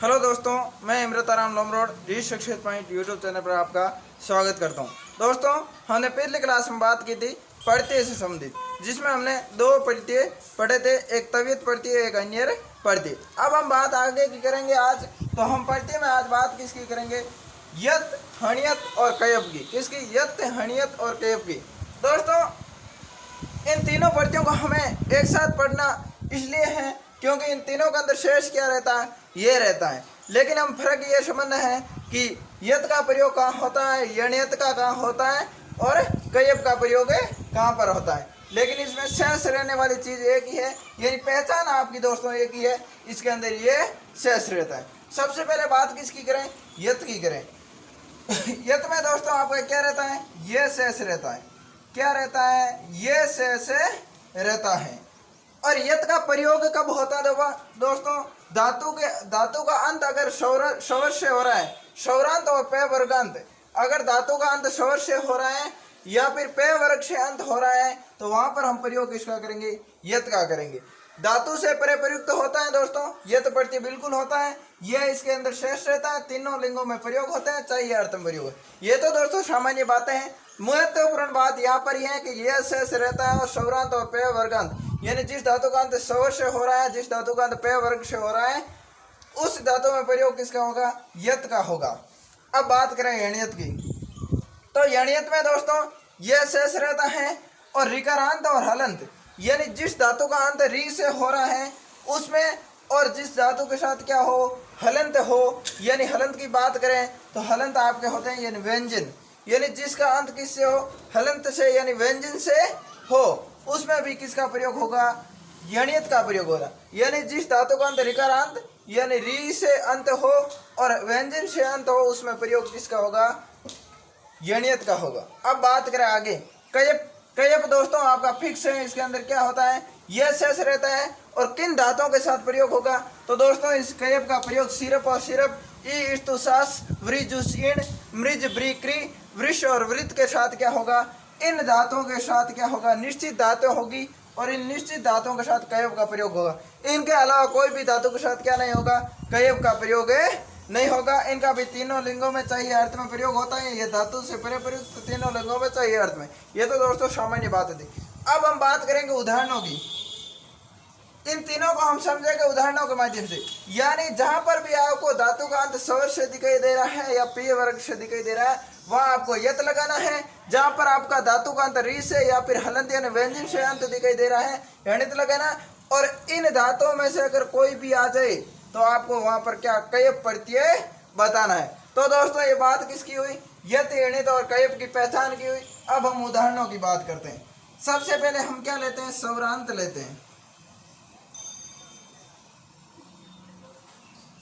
Hello दोस्तों, मैं Imrataram Lomrod the Success Point YouTube channel पर आपका स्वागत करता हूं। दोस्तों, हमने पिछले क्लास में बात की थी प्रत्यय से संबंधित, जिसमें हमने दो प्रत्यय पढ़े थे, एक तवियत प्रत्यय, एक अन्य प्रत्यय। अब हम बात आगे की करेंगे आज। तो हम प्रत्यय में आज बात किसकी करेंगे? यत, हणियत और कयप की। किसकी? यत, हणियत और कयप की। दोस्तों, इन तीनों प्रत्ययों को हमें एक साथ पढ़ना इसलिए है क्योंकि इन तीनों का अंदर शेष क्या रहता है? ये रहता है। लेकिन हम फर्क ये समझना है कि यत का प्रयोग कहाँ होता है, यणयत का कहाँ होता है और कयप का प्रयोग कहाँ पर होता है। लेकिन इसमें शेष रहने वाली चीज़ एक ही है, यानी पहचान आपकी दोस्तों एक ही है, इसके अंदर ये शेष रहता है। सबसे पहले बात किसकी करें? यत की करें। यत में दोस्तों आपका क्या रहता है? ये शेष रहता है। क्या रहता है? ये शेष रहता है। और यत का प्रयोग कब होता है दोस्तों? धातु का अंत अगर स्वर से हो रहा है, स्वरांत और पे वर्गांत, अगर धातु का अंत स्वर से हो रहा है या फिर पे वर्ग से अंत हो रहा है, तो वहां पर हम प्रयोग किसका करेंगे? यत का करेंगे। धातु से परे प्रयुक्त होता है दोस्तों, यत प्रत्यय बिल्कुल होता है। यह इसके अंदर शेष रहता है, तीनों लिंगों में प्रयोग होता है, चाहे अर्थ में प्रयोग है। ये तो दोस्तों सामान्य बातें हैं। महत्वपूर्ण बात यहाँ पर यह है कि यह शेष रहता है और स्वरांत और पे वर्गांत, यानी जिस धातु का अंत स्वर से हो रहा है, जिस धातु का अंत पे वर्ग से हो रहा है, उस धातु में प्रयोग किसका होगा? यत का होगा। अब बात करें यणियत की। तो यणियत में दोस्तों यह शेष रहता है और ऋकारांत और हलंत, यानी जिस धातु का अंत री से हो रहा है उसमें, और जिस धातु के साथ क्या हो? हलंत हो। यानी हलंत की बात करें तो हलंत आपके होते हैं यानी व्यंजन, यानी जिसका अंत किससे हो? हलंत से, यानी व्यंजन से हो, उसमें भी किसका प्रयोग होगा? यणियत का प्रयोग होगा। यानी जिस धातु का अंत ऋकारांत यानी री से अंत हो और व्यंजन से अंत हो, उसमें प्रयोग किसका होगा? यणियत का होगा। अब बात करें आगे कयप। कयप दोस्तों आपका फिक्स है, इसके अंदर क्या होता है? यह शेष रहता है। और किन धातुओं के साथ प्रयोग होगा? तो दोस्तों इस कयप का प्रयोग सिरप और सिरप, ईस्तुसास, वृजुषीण, मृज, ब्रिक्री, वृष और वृत्त के साथ क्या होगा? इन धातुओं के साथ क्या होगा? निश्चित धातु होगी और इन निश्चित धातुओं के साथ कयप का प्रयोग होगा। इनके अलावा कोई भी धातु के साथ क्या नहीं होगा? कयप का प्रयोग नहीं होगा। इनका भी तीनों लिंगों में चाहिए अर्थ में प्रयोग होता है। ये धातु से परे प्रयुक्त तीनों लिंगों में चाहिए अर्थ में। ये तो दोस्तों सामान्य बात थी। अब हम बात करेंगे उदाहरणों की। इन तीनों को हम समझेंगे उदाहरणों के माध्यम से। यानी जहां पर भी आपको धातु का अंत स्वर से दिखाई दे रहा है या पे वर्ग से दिखाई दे रहा है, वहां आपको यत लगाना है। जहां पर आपका धातु का अंत री से या फिर हलंत यानी व्यंजन से अंत दिखाई दे रहा है, यणित लगाना। और इन धातुओं में से अगर कोई भी आ जाए तो आपको वहां पर क्या? कयप प्रत्यय बताना है। तो दोस्तों ये बात किसकी हुई? यत, यणित और कयप की पहचान की हुई। अब हम उदाहरणों की बात करते हैं। सबसे पहले हम क्या लेते हैं? स्वरांत लेते हैं।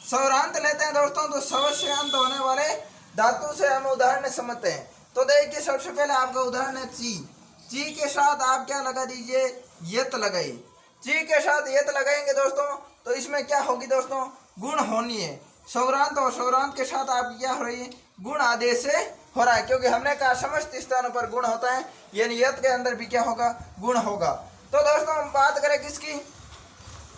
स्वरांत लेते हैं दोस्तों, तो स्वर से अंत होने वाले धातु से हम उदाहरण समझते हैं। तो देखिए सबसे पहले आपका उदाहरण है ची। ची के साथ आप क्या लगा दीजिए? यत लगाइए। ची के साथ यत लगाएंगे दोस्तों, तो इसमें क्या होगी दोस्तों? गुण होनी है। स्वरांत और स्वरांत के साथ आप क्या हो रही है? गुण आदेश से हो रहा है, क्योंकि हमने कहा समस्त स्थानों पर गुण होता है, यानी यत के अंदर भी क्या होगा? गुण होगा। तो दोस्तों हम बात करें किसकी?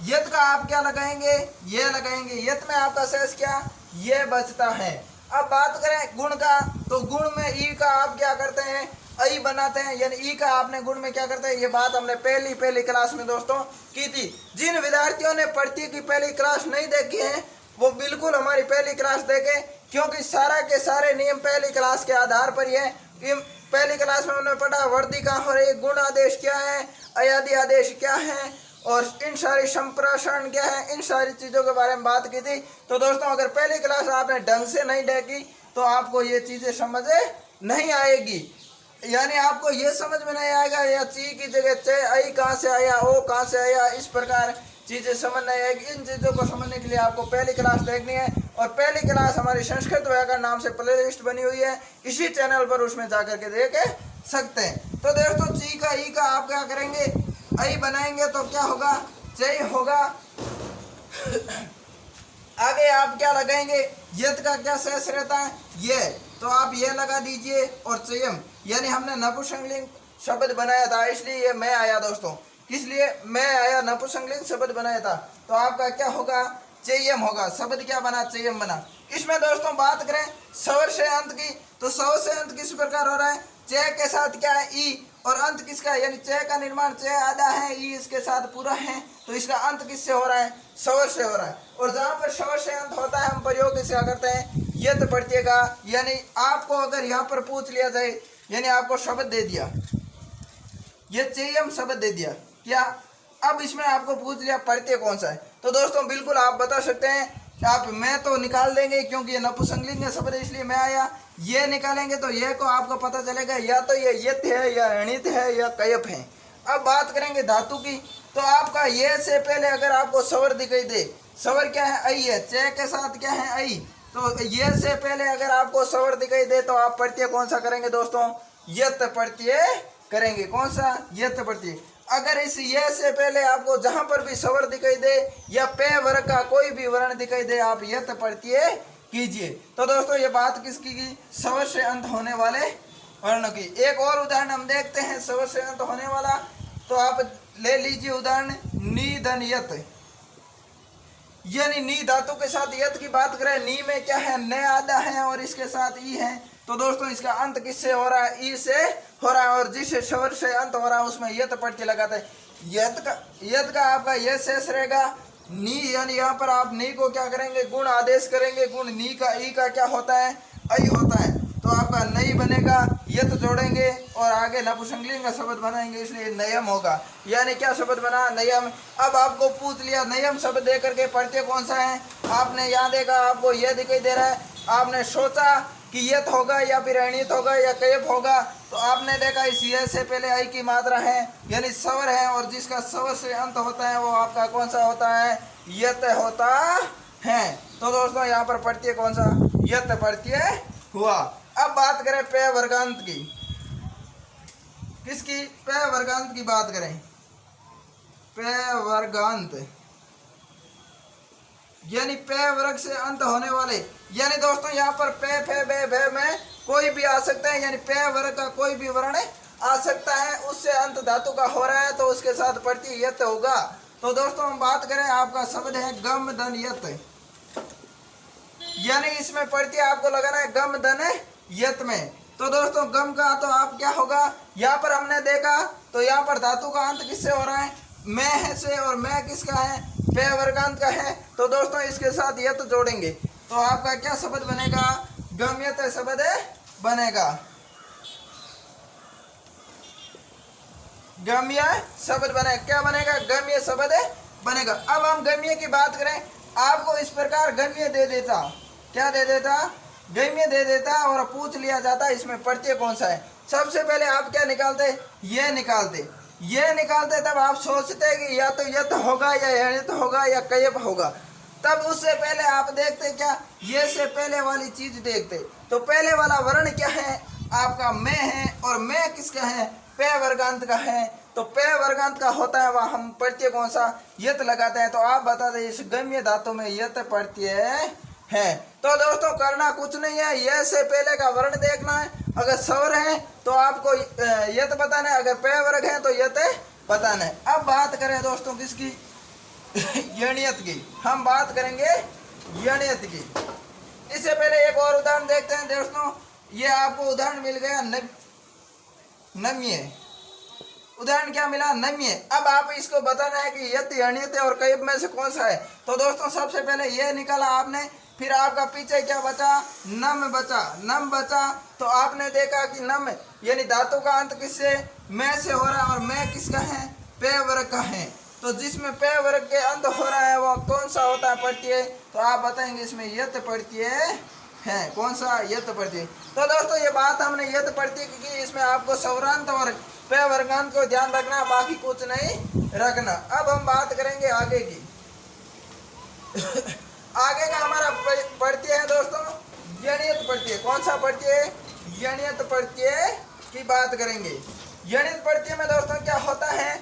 यत का आप क्या लगाएंगे? ये लगाएंगे। यत में आपका शेष क्या? ये बचता है। अब बात करें गुण का, तो गुण में ई का आप क्या करते हैं? आई बनाते हैं, यानी ई का आपने गुण में क्या करते हैं? ये बात हमने पहली क्लास में दोस्तों की थी। जिन विद्यार्थियों ने प्रत्यय की पहली क्लास नहीं देखी है वो बिल्कुल हमारी पहली क्लास देखें, क्योंकि सारा के सारे नियम पहली क्लास के आधार पर ही है। पहली क्लास में हमने पढ़ा वर्दी कहाँ हो रही, गुण आदेश क्या है, अयादि आदेश क्या है, और इन सारी संप्रेषण क्या है, इन सारी चीज़ों के बारे में बात की थी। तो दोस्तों अगर पहली क्लास आपने ढंग से नहीं देखी तो आपको ये चीज़ें समझ नहीं आएगी। यानी आपको ये समझ में नहीं आएगा या ची की जगह चे, आई कहाँ से आया, ओ कहाँ से आया, इस प्रकार चीज़ें समझ नहीं आएगी। इन चीज़ों को समझने के लिए आपको पहली क्लास देखनी है। और पहली क्लास हमारी संस्कृत व्याकरण नाम से प्ले लिस्ट बनी हुई है, इसी चैनल पर, उसमें जाकर के देख सकते हैं। तो दोस्तों ची का ई का आप क्या करेंगे? आई बनाएंगे तो क्या होगा? चय होगा। आगे आप क्या लगाएंगे? यत का क्या शेष रहता है? ये, तो आप ये लगा दीजिए। और चयम, यानी हमने नपुंसकलिंग शब्द बनाया था, इसलिए ये मैं आया दोस्तों। किस लिए मैं आया? नपुंसकलिंग शब्द बनाया था। तो आपका क्या होगा? चयम होगा। शब्द क्या बना, चयम बना। इसमें दोस्तों बात करें स्वर से अंत की, तो स्वर से अंत किस प्रकार हो रहा है, च के साथ क्या है, ई, और अंत किसका, यानी च का निर्माण च आधा है, ई इसके साथ पूरा है, तो इसका अंत किससे हो रहा है, स्वर से हो रहा है। और जहाँ पर स्वर से अंत होता है हम प्रयोग इसका करते हैं यत प्रत्यय का। यानी आपको अगर यहाँ पर पूछ लिया जाए, यानी आपको शब्द दे दिया, ये चयम शब्द दे दिया क्या, अब इसमें आपको पूछ लिया प्रत्यय कौन सा है, तो दोस्तों बिल्कुल आप बता सकते हैं। आप मैं तो निकाल देंगे क्योंकि ये नपुंसकलिंग शब्द है इसलिए मैं आया, ये निकालेंगे तो ये को आपको पता चलेगा या तो ये यत है या अणित है या कयप है। अब बात करेंगे धातु की, तो आपका ये से पहले अगर आपको स्वर दिखाई दे, स्वर क्या है, आई है, च के साथ क्या है, आई, तो ये से पहले अगर आपको स्वर दिखाई दे तो आप प्रत्यय कौन सा करेंगे दोस्तों, यत प्रत्यय करेंगे। कौन सा, यत प्रत्यय। अगर इस ये से पहले आपको जहां पर भी स्वर दिखाई दे या पे वर्ग का कोई भी वर्ण दिखाई दे आप यत प्रत्यय कीजिए। तो दोस्तों ये बात किसकी की, स्वर से अंत होने वाले वर्ण की। एक और उदाहरण हम देखते हैं स्वर से अंत होने वाला, तो आप ले लीजिए उदाहरण निधन यत, यानी नी धातु के साथ यत की बात करें, नी में क्या है, न आधा है और इसके साथ ई है, तो दोस्तों इसका अंत किससे हो रहा है, ई से हो रहा है, और जिस स्वर से अंत हो रहा है उसमें यत प्रत्यय लगाते हैं। यत का आपका यह शेष रहेगा, नी, यानी यहाँ पर आप नी को क्या करेंगे, गुण आदेश करेंगे, गुण नी का, ई का क्या होता है, आई होता है, तो आपका नई बनेगा, यत जोड़ेंगे और आगे नपुंसकलिंग का शब्द बनाएंगे, इसलिए नयम होगा। यानी क्या शब्द बना, नयम। अब आपको पूछ लिया नयम शब्द दे करके प्रत्यय कौन सा है, आपने यहाँ देखा आपको यह दिखाई दे रहा है, आपने सोचा कि यत होगा या फिर अणित होगा या कयप होगा, तो आपने देखा इस ये से पहले आई की मात्रा है, यानी स्वर है, और जिसका स्वर से अंत होता है वो आपका कौन सा होता है, यत होता है। तो दोस्तों यहाँ पर प्रत्यय कौन सा, यत प्रत्यय हुआ। अब बात करें पे वर्गांत की, किसकी, पे वर्गांत की बात करें, पे वर्गांत यानी पे वर्ग से अंत होने वाले, यानी दोस्तों यहाँ पर पे फे बे भे में कोई भी आ सकता है, यानी पे वर्ग का कोई भी वर्ण आ सकता है, उससे अंत धातु का हो रहा है तो उसके साथ प्रत्यय यत होगा। तो दोस्तों हम बात करें आपका शब्द है गम धन यत, यानी इसमें प्रत्यय आपको लगाना है गम धन यत में। तो दोस्तों गम का तो आप क्या होगा, यहाँ पर हमने देखा तो यहाँ पर धातु का अंत किससे हो रहा है, मैं है से, और मैं किसका है, पे वर्गांत का है, तो दोस्तों इसके साथ यत जोड़ेंगे तो आपका क्या शब्द बनेगा, गम्यत शब्द बनेगा, गम्य शब्द बने, क्या बनेगा, गम्य शब्द बनेगा। अब हम गम्य की बात करें, आपको इस प्रकार गम्य दे देता, क्या दे देता, गम्य दे देता, और पूछ लिया जाता इसमें प्रत्यय कौन सा है। सबसे पहले आप क्या निकालते, ये निकालते, तब आप सोचते कि या तो यत होगा या अणित होगा या कयप होगा। तब उससे पहले आप देखते क्या, ये से पहले वाली चीज देखते, तो पहले वाला वर्ण क्या है, आपका मैं है, और मैं किसका है, पे वर्गांत का है, तो पे वर्गांत का होता है वह हम प्रत्यय कौन सा, यत लगाते हैं। तो आप बता दें इस गम्य धातु में यत प्रत्यय है। तो दोस्तों करना कुछ नहीं है, यह से पहले का वर्ण देखना है, अगर स्वर है तो आपको यत बताना है, अगर पे वर्ग है तो यत बताना है। अब बात करें दोस्तों किसकी, यणियत की, हम बात करेंगे यणियत की। इससे पहले एक और उदाहरण देखते हैं दोस्तों, ये आपको उदाहरण मिल गया नम्य, उदाहरण क्या मिला, नम्य। अब आप इसको बताना है कि यत यणियत और कयप में से कौन सा है। तो दोस्तों सबसे पहले ये निकाला आपने, फिर आपका पीछे क्या बचा, नम बचा, तो आपने देखा कि नम यानी धातु का अंत किससे, मैं से हो रहा है, और मैं किसका है, पे वर्ग का है, तो जिसमें पे वर्ग के अंत हो रहा है वो कौन सा होता है प्रत्यय, तो आप बताएंगे इसमें यत प्रत्यय है, कौन सा, यत प्रत्यय। तो दोस्तों ये बात हमने यत प्रत्यय की, इसमें आपको स्वरांत और पे वर्गांत को ध्यान रखना, बाकी कुछ नहीं रखना। अब हम बात करेंगे आगे की आगे का हमारा प्रत्यय है दोस्तों यणियत प्रत्यय। कौन सा प्रत्यय, यणियत प्रत्यय की बात करेंगे। यणित प्रत्यय में दोस्तों क्या होता है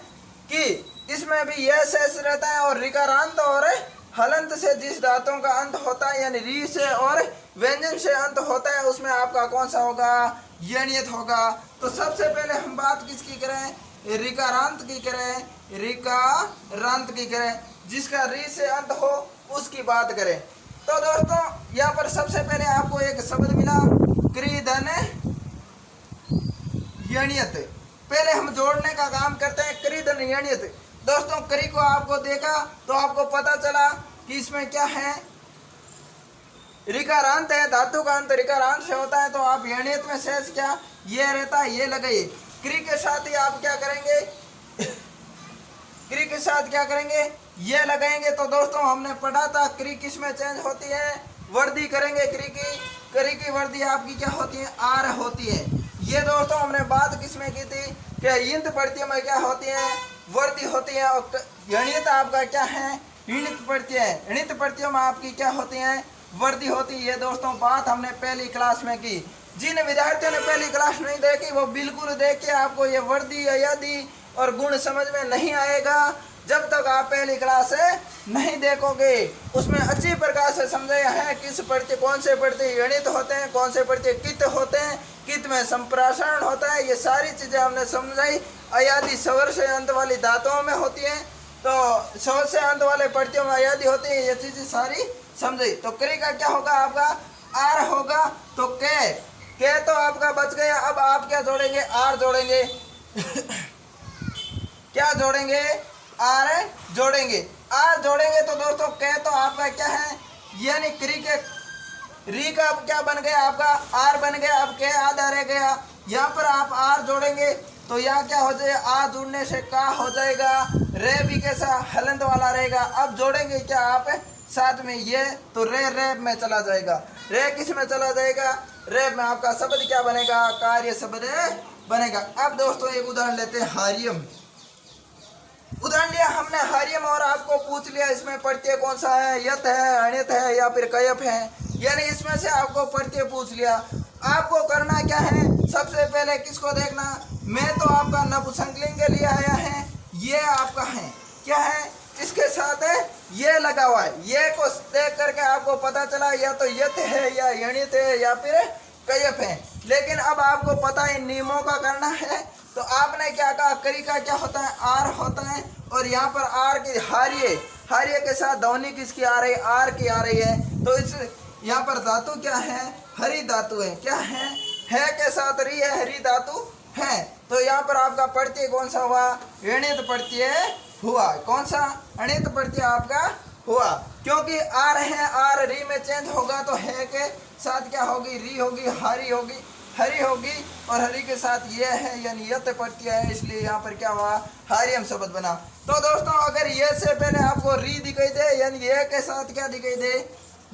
कि इसमें भी यह शेष रहता है, और ऋकारांत और हलंत से जिस धातुओं का अंत होता है, यानी री से और व्यंजन से अंत होता है, उसमें आपका कौन सा होगा, यणियत होगा। तो सबसे पहले हम बात किसकी करें, ऋकारांत की करें, ऋकारांत की करें, जिसका री से अंत हो उसकी बात करें तो दोस्तों यहाँ पर सबसे पहले आपको एक शब्द मिला क्रीधन यणियत। पहले हम जोड़ने का काम करते हैं क्रीधन यणियत। दोस्तों क्री को आपको देखा तो आपको पता चला कि इसमें क्या है, ऋकारांत है, धातु का अंत ऋकारांत से होता है। तो आप यणियत में शेष क्या ये रहता है, ये लगाइए। क्री के साथ ही आप क्या करेंगे, क्री के साथ क्या करेंगे, ये लगाएंगे। तो दोस्तों हमने पढ़ा था क्री किस में चेंज होती है, वर्दी करेंगे क्री की वर्दी आपकी क्या होती है, आर होती है। ये दोस्तों हमने बात किस में की थी कि इंत प्रत्यय में क्या होती है, वर्दी होती है। और यणियत आपका क्या है, ऋणित प्रत्यय है। ऋणित प्रत्यय में आपकी क्या होती है, वर्दी होती है। ये दोस्तों बात हमने पहली क्लास में की। जिन विद्यार्थियों ने पहली क्लास नहीं देखी वो बिल्कुल देखिए, आपको ये वर्दी अयादी और गुण समझ में नहीं आएगा जब तक आप पहली क्लास नहीं देखोगे। उसमें अच्छी प्रकार से समझाया है किस प्रत्यय कौन से प्रत्यय यणित होते हैं, कौन से प्रत्यय कित होते हैं, कित में संप्रासरण होता है, ये सारी चीजें हमने समझाई। अयादी स्वर से अंत वाली धातुओं में होती है, तो स्वर से अंत वाले प्रत्ययों में अयादी होती है, ये चीजें सारी समझाई। तो क्री का क्या होगा, आपका आर होगा। तो के तो आपका बच गया। अब आप क्या जोड़ेंगे, आर जोड़ेंगे क्या जोड़ेंगे, आर जोड़ेंगे। आर जोड़ेंगे तो दोस्तों के तो आपका क्या है, यानी क्री के री का क्या बन गया, आपका आर बन गया। अब के आधा रह गया, यहाँ पर आप आर जोड़ेंगे तो यहाँ क्या हो जाएगा, आ जुड़ने से का हो जाएगा, रे भी कैसा हलंत वाला रहेगा। अब जोड़ेंगे क्या आप साथ में ये, तो रे में चला जाएगा। रे किस में चला जाएगा, रे में आपका शब्द क्या बनेगा, कार्य शब्द बनेगा। अब दोस्तों एक उदाहरण लेते हैं, हारियम। उदाहरण लिया हमने हारियम और आपको पूछ लिया इसमें प्रत्यय कौन सा है, यत है, अणित है या फिर कयप है, यानी इसमें से आपको प्रत्यय पूछ लिया। आपको करना क्या है, सबसे पहले किसको देखना, मैं तो आपका नपुंसकलिंग के लिए आया है, ये आपका है क्या है, इसके साथ ये लगा हुआ है। ये को देख करके आपको पता चला या तो यत है या यणित है या फिर कयप है। लेकिन अब आपको पता है नियमों का करना है, तो आपने क्या कहा, करी का क्या होता है, आर होता है। और यहाँ पर आर की हार्य के साथ ध्वनि किसकी आ रही है, आर की आ रही है। तो इस यहाँ पर धातु क्या है, हरि धातु है। क्या है के साथ री है, हरि धातु है। तो यहाँ पर आपका प्रत्यय कौन सा हुआ, ऋणित प्रत्यय हुआ। कौन सा, अणित प्रत्यय आपका हुआ, क्योंकि आर है, आर री में चेंज होगा तो है के साथ क्या होगी, री होगी, हरि होगी और हरि के साथ ये है यानी यत प्रत्यय है, इसलिए यहाँ पर क्या हुआ, हारियम शब्द बना। तो दोस्तों अगर ये से पहले आपको री दिखाई दे, यानी ये के साथ क्या दिखाई दे,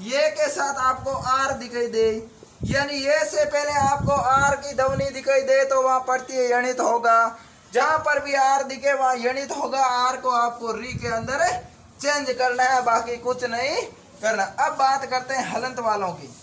ये के साथ आपको आर दिखाई दे, यानी ये से पहले आपको आर की ध्वनि दिखाई दे तो वहाँ प्रत्यय यणित होगा। जहाँ पर भी आर दिखे वहाँ यणित होगा। आर को आपको री के अंदर चेंज करना है, बाकी कुछ नहीं करना। अब बात करते हैं हलंत वालों की।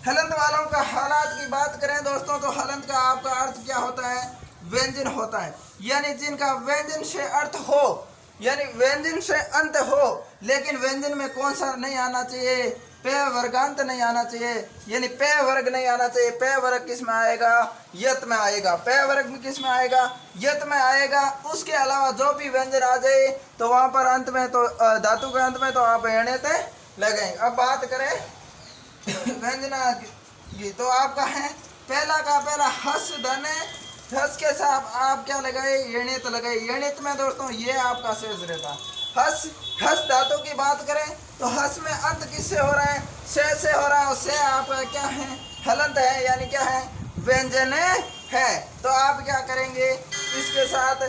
हलंत वालों का हालात की बात करें दोस्तों, तो हलंत का आपका अर्थ क्या होता है, व्यंजन होता है, यानी जिनका व्यंजन से अर्थ हो, यानी व्यंजन से अंत हो, लेकिन व्यंजन में कौन सा नहीं आना चाहिए, पे वर्गांत नहीं आना चाहिए, यानी पे वर्ग नहीं आना चाहिए। पे वर्ग किस में आएगा, यत में आएगा। पे वर्ग में किस में आएगा, यत में आएगा। उसके अलावा जो भी व्यंजन आ जाए तो वहां पर अंत में, तो धातु के अंत में तो आप यणित लगाएंगे। अब बात करें व्यंजना की, तो आपका है पहला का पहला हस धन, हस के साथ आप क्या लगाए, यणित लगाए। यणित में दोस्तों ये आपका शेष रहता। हस धातु की बात करें तो हस में अंत किससे हो रहा है, से हो रहा है, और से आपका क्या है, हलंत है, यानी क्या है, व्यंजन है। तो आप क्या करेंगे, इसके साथ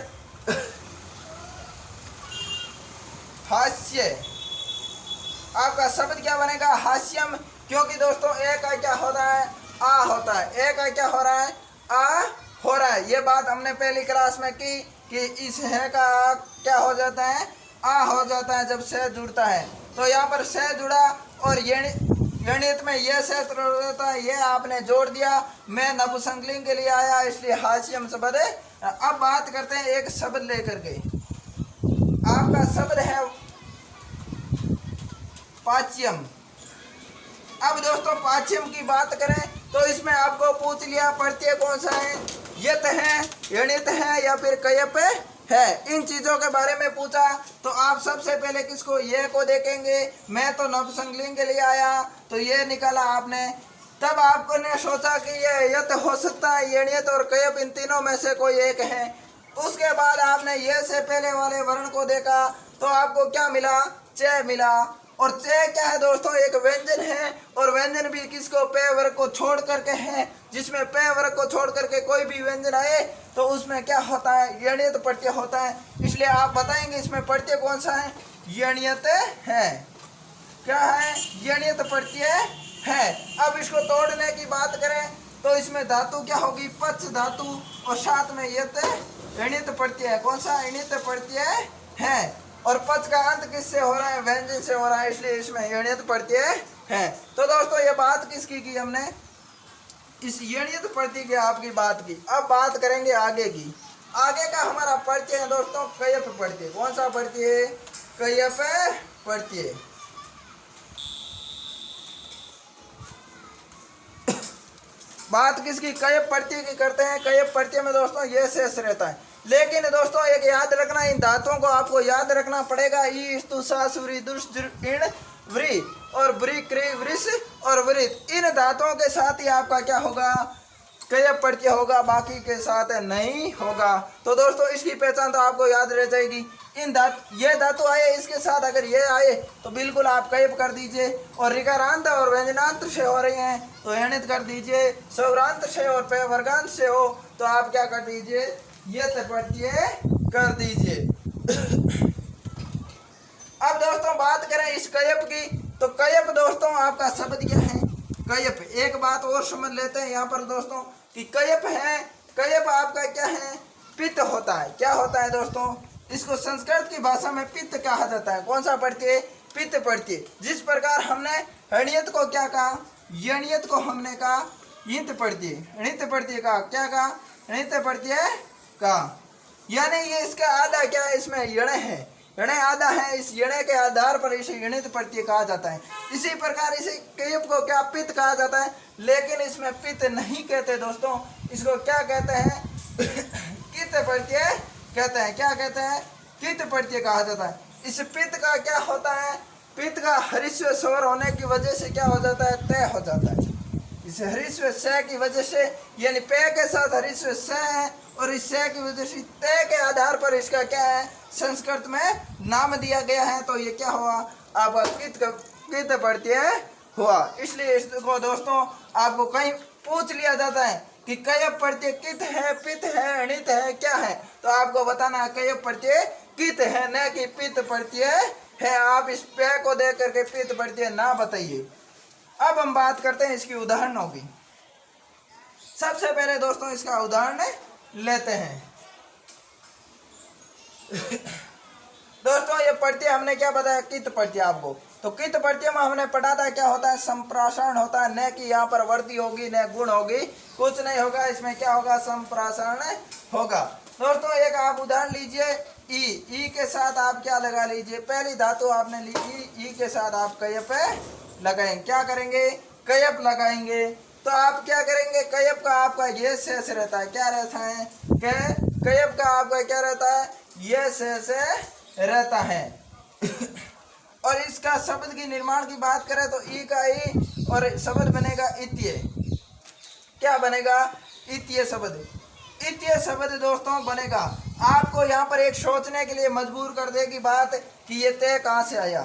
हास्य, आपका शब्द क्या बनेगा, हास्यम, क्योंकि दोस्तों एक का क्या होता है, आ होता है। एक का क्या हो रहा है, आ हो रहा है। ये बात हमने पहली क्लास में की कि इस है का क्या हो जाता है, आ हो जाता है जब से जुड़ता है। तो यहाँ पर से जुड़ा और यणित में ये से होता है, ये आपने जोड़ दिया। मैं नपुंसकलिंग के लिए आया इसलिए हास्यम शब्द है। अब बात करते हैं एक शब्द लेकर के, आपका शब्द है पाच्यम। अब दोस्तों पाच्यम की बात करें तो इसमें आपको पूछ लिया प्रत्यय कौन सा है, यत है, यणित है या फिर कयप है। इन चीजों के बारे में पूछा तो आप सबसे पहले किसको, ये को देखेंगे। मैं तो नपुंसकलिंग के लिए आया तो ये निकाला आपने। तब आपको ने सोचा कि ये यत हो सकता है, यणियत और कयप इन तीनों में से कोई एक है। उसके बाद आपने ये से पहले वाले वर्ण को देखा तो आपको क्या मिला, च मिला। और च क्या है दोस्तों, एक व्यंजन है और व्यंजन भी किसको, पे वर्ग को छोड़ करके है। जिसमें पे वर्ग को छोड़ करके कोई भी व्यंजन आए तो उसमें क्या होता है, यणियत प्रत्यय होता है। इसलिए आप बताएंगे इसमें प्रत्यय कौन सा है, यणियत है। क्या है, यणियत प्रत्यय है। अब इसको तोड़ने की बात करें तो इसमें धातु क्या होगी, पच धातु, और साथ में यत यणियत प्रत्यय है। कौन सा, यणियत प्रत्यय है। और पच का अंत किससे हो रहा है, व्यंजन से हो रहा है, इसलिए इसमें यणियत प्रत्यय है। तो दोस्तों ये बात किसकी की हमने, इस यणियत प्रत्यय की आपकी बात की। अब बात करेंगे आगे की। आगे का हमारा प्रत्यय है दोस्तों कयप प्रत्यय। कौन सा प्रत्यय, कयप प्रत्यय। बात किसकी, कयप प्रत्यय की करते हैं। कयप प्रत्यय में दोस्तों ये शेष रहता है। लेकिन दोस्तों एक याद रखना, इन धातुओं को आपको याद रखना पड़ेगा। ई स्तु सास वृ दुष इण वृ और वृ क्रि वृष और वृत, इन धातुओं के साथ ही आपका क्या होगा, कयप प्रत्यय होगा, बाकी के साथ नहीं होगा। तो दोस्तों इसकी पहचान तो आपको याद रह जाएगी। इन ये धातु आए, इसके साथ अगर ये आए तो बिल्कुल आप कयप कर दीजिए। और ऋकारांत और व्यंजनांत से हो रही हैं तो यणित कर दीजिए। स्वरांत से और पे वर्गांत से हो तो आप क्या कर दीजिए, यत प्रत्यय कर दीजिए। अब दोस्तों बात करें इस कयप की, तो कयप दोस्तों आपका शब्द क्या है, कयप। एक बात और समझ लेते हैं यहाँ पर दोस्तों कि कयप है, कयप आपका क्या है, पित्त होता है। क्या होता है दोस्तों, इसको संस्कृत की भाषा में पित्त कहा जाता है। कौन सा प्रत्यय, पित्त प्रत्यय। जिस प्रकार हमने हणियत को क्या कहा, यणियत को हमने कहा यित प्रत्यय, णित प्रत्यय का क्या कहा, णित प्रत्यय का। यानी ये इसका आधा क्या है, इसमें यण है, यण आधा है। इस यण के आधार पर इसे यणित प्रत्यय कहा जाता है। इसी प्रकार इसे कयप को क्या, पित्त कहा जाता है। लेकिन इसमें पित्त नहीं कहते दोस्तों, इसको क्या कहते हैं, कित प्रत्यय कहते हैं। क्या कहते हैं, कित प्रत्यय कहा जाता है। इस पित्त का क्या होता है, पित्त का हरिस्व स्वर होने की वजह से क्या हो जाता है, तय हो जाता है। इस हरिस्व स की वजह से, यानी पे के साथ हरिस्व स है और इस स की वजह से तय के आधार पर इसका क्या है, संस्कृत में नाम दिया गया है। तो ये क्या हुआ, आपका कित प्रत्यय हुआ। इसलिए इसको दोस्तों आपको कहीं पूछ लिया जाता है कि कयप प्रत्यय कित है, पित्त है, णित है, क्या है, तो आपको बताना है कयप प्रत्यय कित है, न कि पित्त प्रत्यय है। आप इस पे को देख करके पित्त प्रत्यय ना बताइए। अब हम बात करते हैं इसकी उदाहरणों की। सबसे पहले दोस्तों इसका उदाहरण लेते हैं। दोस्तों ये प्रत्यय हमने क्या बताया, कित प्रत्यय आपको। तो कित प्रत्यय में हमने पढ़ा था क्या होता है, संप्रासरण होता है। न कि यहाँ पर वृद्धि होगी न गुण होगी, कुछ नहीं होगा। इसमें क्या होगा, संप्रासरण होगा। दोस्तों एक आप उदाहरण लीजिए, ई के साथ आप क्या लगा लीजिए, पहली धातु आपने ली ई के साथ आप कयप लगाएंगे। क्या करेंगे, कयप लगाएंगे। तो आप क्या करेंगे, कयप का आपका ये शेष रहता है। क्या रहता है, कयप का आपका क्या रहता है, ये शेष रहता है। और इसका शब्द की निर्माण की बात करें तो ई का ई और शब्द बनेगा इत्य। क्या बनेगा, इत्य शब्द। इत्य शब्द दोस्तों बनेगा। आपको यहाँ पर एक सोचने के लिए मजबूर कर देगी बात कि ये तय कहाँ से आया,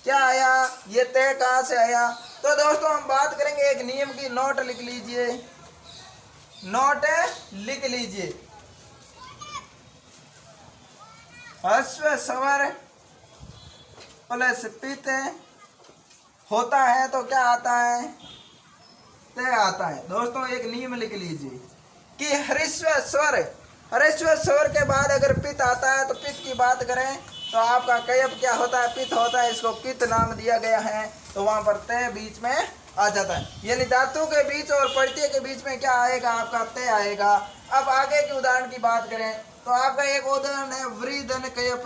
क्या आया, ये तय कहाँ से आया। तो दोस्तों हम बात करेंगे एक नियम की, नोट लिख लीजिए, नोट लिख लीजिए। हस्व स्वर प्लस पित्त होता है तो क्या आता है, तय आता है। दोस्तों एक नियम लिख लीजिए कि हरिस्व स्वर के बाद अगर पित्त आता है तो पित्त की बात करें तो आपका कयप क्या होता है, पित्त होता है। इसको कित नाम दिया गया है तो वहां पर तय बीच में आ जाता है। यानी धातु के बीच और प्रत्यय के बीच में क्या आएगा, आपका तय आएगा। अब आगे के उदाहरण की बात करें तो आपका एक उदाहरण है वृद्धन कयप।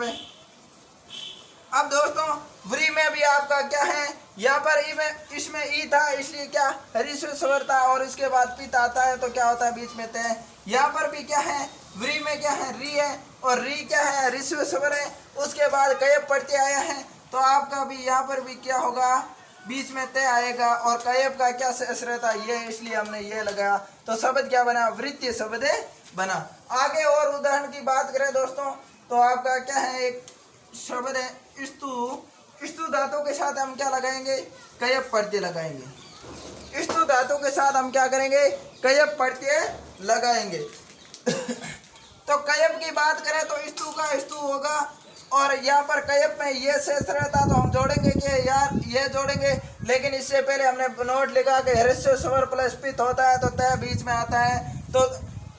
अब दोस्तों व्री में भी आपका क्या है, यहाँ पर ई में इसमें ई था इसलिए क्या ह्रस्व स्वर था, और इसके बाद पित आता है तो क्या होता है बीच में तय। यहाँ पर भी क्या है व्री में क्या है री है, और री क्या है ह्रस्व स्वर है, उसके बाद कयप प्रत्यय आया है तो आपका भी यहाँ पर भी क्या होगा बीच में तय आएगा, और कयप का क्या शेष रहता है ये, इसलिए हमने ये लगाया तो शब्द क्या बना वृत्तीय शब्द बना। आगे और उदाहरण की बात करें दोस्तों तो आपका क्या है एक शब्द है स्तु, स्तु धातु के साथ हम क्या लगाएंगे कयप प्रत्यय लगाएंगे। स्तु धातु के साथ हम क्या करेंगे कयप प्रत्यय लगाएंगे। तो कयप की बात करें तो स्तु का स्तु होगा, और यहाँ पर कयप में ये शेष रहता तो हम जोड़ेंगे कि यार ये जोड़ेंगे, लेकिन इससे पहले हमने नोट लिखा कि ह्रस्व स्वर प्लस पित होता है तो तय बीच में आता है, तो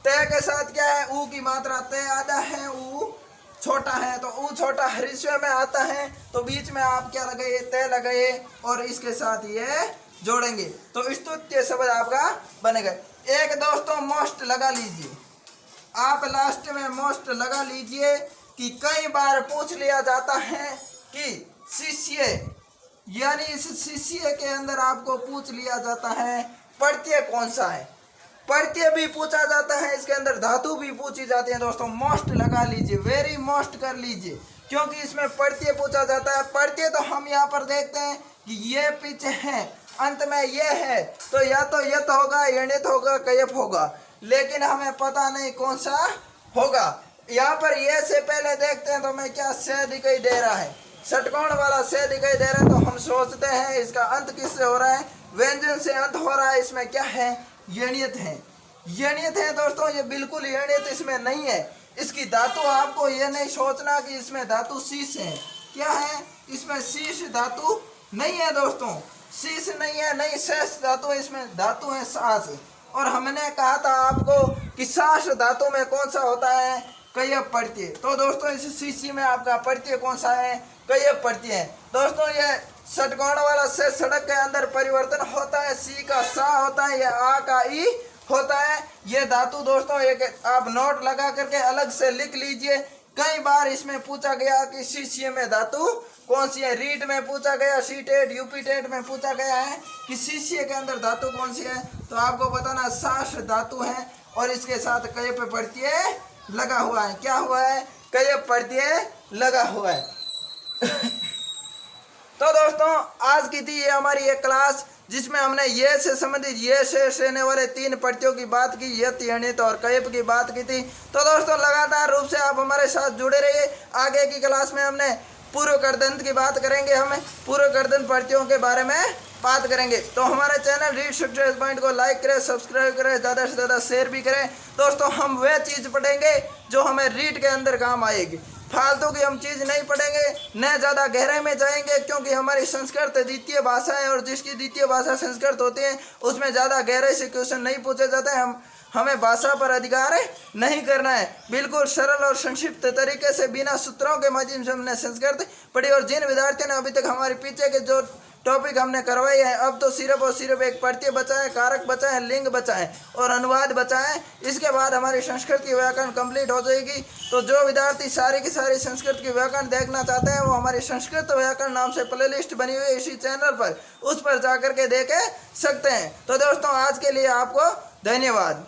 तय के साथ क्या है ऊ की मात्रा तय आधा है, ऊ छोटा है तो ऊ छोटा ह्रस्व में आता है, तो बीच में आप क्या लगाइए तय लगाइए और इसके साथ ये जोड़ेंगे तो स्तुत्य शब्द आपका बनेगा। एक दोस्तों मोस्ट लगा लीजिए, आप लास्ट में मोस्ट लगा लीजिए कि कई बार पूछ लिया जाता है कि शिष्य, यानी इस शिष्य के अंदर आपको पूछ लिया जाता है प्रत्यय कौन सा है, प्रत्यय भी पूछा जाता है, इसके अंदर धातु भी पूछी जाती है। दोस्तों मोस्ट लगा लीजिए, वेरी मोस्ट कर लीजिए, क्योंकि इसमें प्रत्यय पूछा जाता है। प्रत्यय तो हम यहाँ पर देखते हैं कि ये पीछे है, अंत में ये है, तो या तो यत होगा, यणित होगा, कयप होगा, लेकिन हमें पता नहीं कौन सा होगा। यहाँ पर ये से पहले देखते हैं तो हमें क्या से दिखाई दे रहा है, षटकोण वाला से दिखाई दे रहा है, तो हम सोचते हैं इसका अंत किससे हो रहा है, व्यंजन से अंत हो रहा है, इसमें क्या है यणियत है, यणियत है दोस्तों, ये बिल्कुल यणियत इसमें नहीं है। इसकी धातु आपको ये नहीं सोचना कि इसमें धातु शीश है, क्या है इसमें शीश धातु नहीं है दोस्तों, शीश नहीं है, नहीं शेष धातु, इसमें धातु है सास। और हमने कहा था आपको कि सास धातु में कौन सा होता है कयप प्रत्यय, तो दोस्तों इस शीशी में आपका प्रत्यय कौन सा है कयप प्रत्यय है। दोस्तों ये षटकोण वाला से सड़क के अंदर परिवर्तन होता है, सी का सा होता है, या आ का ई होता है। ये धातु दोस्तों एक आप नोट लगा करके अलग से लिख लीजिए। कई बार इसमें पूछा गया कि शीशी में धातु कौन सी है, रीट में पूछा गया, सी टेट यूपी टेट में पूछा गया है कि शीशी के अंदर धातु कौन सी है, तो आपको बताना सास धातु है, और इसके साथ कयप प्रत्यय लगा हुआ है, क्या हुआ है कयप प्रत्यय लगा हुआ है। तो दोस्तों आज की थी ये हमारी एक क्लास, जिसमें हमने ये से संबंधित ये शेष रहने वाले 3 प्रत्ययों की बात की, यत यणित और कयप की बात की थी। तो दोस्तों लगातार रूप से आप हमारे साथ जुड़े रहिए। आगे की क्लास में हमने पूर्व कर्दंत की बात करेंगे, हमें पूर्व कर्दंत प्रत्ययों के बारे में बात करेंगे। तो हमारे चैनल रीड सक्सेस पॉइंट को लाइक करें, सब्सक्राइब करें, ज़्यादा से ज़्यादा शेयर भी करें। दोस्तों हम वह चीज़ पढ़ेंगे जो हमें रीड के अंदर काम आएगी, फालतू की हम चीज़ नहीं पढ़ेंगे, न ज़्यादा गहराई में जाएंगे, क्योंकि हमारी संस्कृत द्वितीय भाषा है, और जिसकी द्वितीय भाषा संस्कृत होती है उसमें ज़्यादा गहराई से क्वेश्चन नहीं पूछे जाते हैं। हमें भाषा पर अधिकार नहीं करना है, बिल्कुल सरल और संक्षिप्त तरीके से बिना सूत्रों के माध्यम से हमने संस्कृत पढ़ी। और जिन विद्यार्थियों ने अभी तक हमारे पीछे के जो टॉपिक हमने करवाई है, अब तो सिर्फ और सिर्फ एक प्रत्यय बचा है, कारक बचा है, लिंग बचा है और अनुवाद बचा है। इसके बाद हमारी संस्कृत की व्याकरण कंप्लीट हो जाएगी। तो जो विद्यार्थी सारी की सारी संस्कृत की व्याकरण देखना चाहते हैं वो हमारी संस्कृत व्याकरण नाम से प्लेलिस्ट बनी हुई है इसी चैनल पर, उस पर जाकर के देख सकते हैं। तो दोस्तों आज के लिए आपको धन्यवाद।